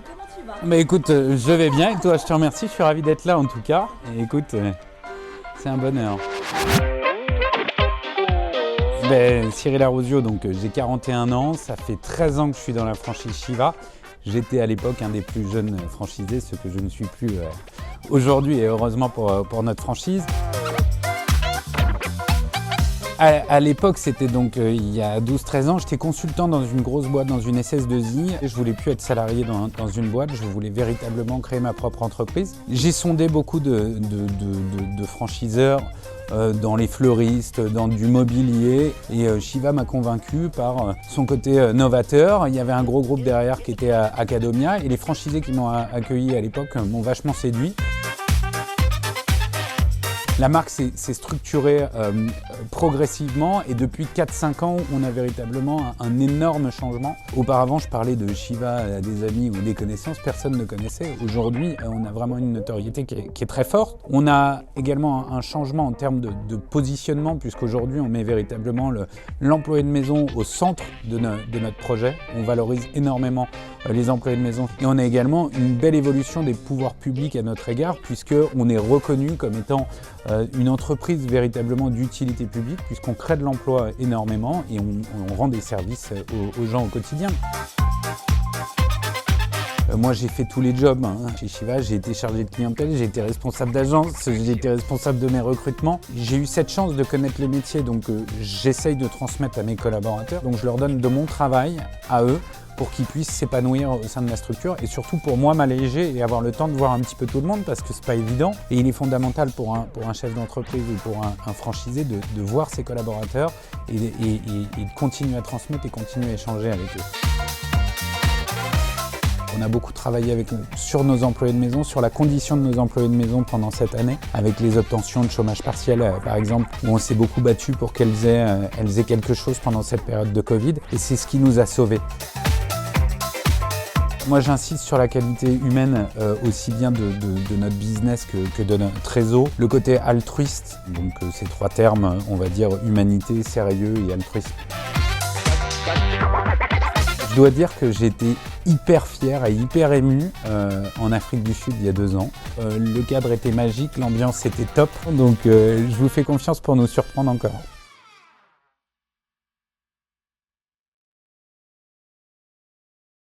comment tu vas? Bah écoute, je vais bien et toi, je te remercie, je suis ravi d'être là en tout cas. Et écoute, c'est un bonheur. Cyril Arosio, donc j'ai 41 ans, ça fait 13 ans que je suis dans la franchise Shiva. J'étais à l'époque un des plus jeunes franchisés, ce que je ne suis plus aujourd'hui et heureusement pour notre franchise. À l'époque, c'était donc il y a 12-13 ans, j'étais consultant dans une grosse boîte, dans une SS2I. Et je voulais plus être salarié dans une boîte, je voulais véritablement créer ma propre entreprise. J'ai sondé beaucoup de franchiseurs dans les fleuristes, dans du mobilier. Et Shiva m'a convaincu par son côté novateur. Il y avait un gros groupe derrière qui était Acadomia. Et les franchisés qui m'ont accueilli à l'époque m'ont vachement séduit. La marque s'est structurée progressivement et depuis 4-5 ans, on a véritablement un énorme changement. Auparavant, je parlais de Shiva à des amis ou des connaissances, personne ne connaissait. Aujourd'hui, on a vraiment une notoriété qui est très forte. On a également un changement en termes de positionnement puisqu'aujourd'hui, on met véritablement l'employé de maison au centre de notre projet. On valorise énormément les employés de maison. Et on a également une belle évolution des pouvoirs publics à notre égard puisqu'on est reconnu comme étant une entreprise véritablement d'utilité publique puisqu'on crée de l'emploi énormément et on rend des services aux gens au quotidien. Moi, j'ai fait tous les jobs chez Shiva. J'ai été chargé de clientèle, j'ai été responsable d'agence, j'ai été responsable de mes recrutements. J'ai eu cette chance de connaître le métier, donc j'essaye de transmettre à mes collaborateurs. Donc je leur donne de mon travail à eux pour qu'ils puissent s'épanouir au sein de la structure et surtout pour moi m'alléger et avoir le temps de voir un petit peu tout le monde parce que c'est pas évident. Et il est fondamental pour un chef d'entreprise ou pour un franchisé de voir ses collaborateurs et de continuer à transmettre et continuer à échanger avec eux. On a beaucoup travaillé sur nos employés de maison, sur la condition de nos employés de maison pendant cette année, avec les obtentions de chômage partiel par exemple, où on s'est beaucoup battu pour qu'elles aient quelque chose pendant cette période de Covid, et c'est ce qui nous a sauvés. Moi, j'insiste sur la qualité humaine aussi bien de notre business que de notre réseau. Le côté altruiste, donc ces trois termes, on va dire humanité, sérieux et altruisme. Je dois dire que j'ai été hyper fier et hyper ému en Afrique du Sud il y a 2 ans. Le cadre était magique, l'ambiance était top, donc je vous fais confiance pour nous surprendre encore.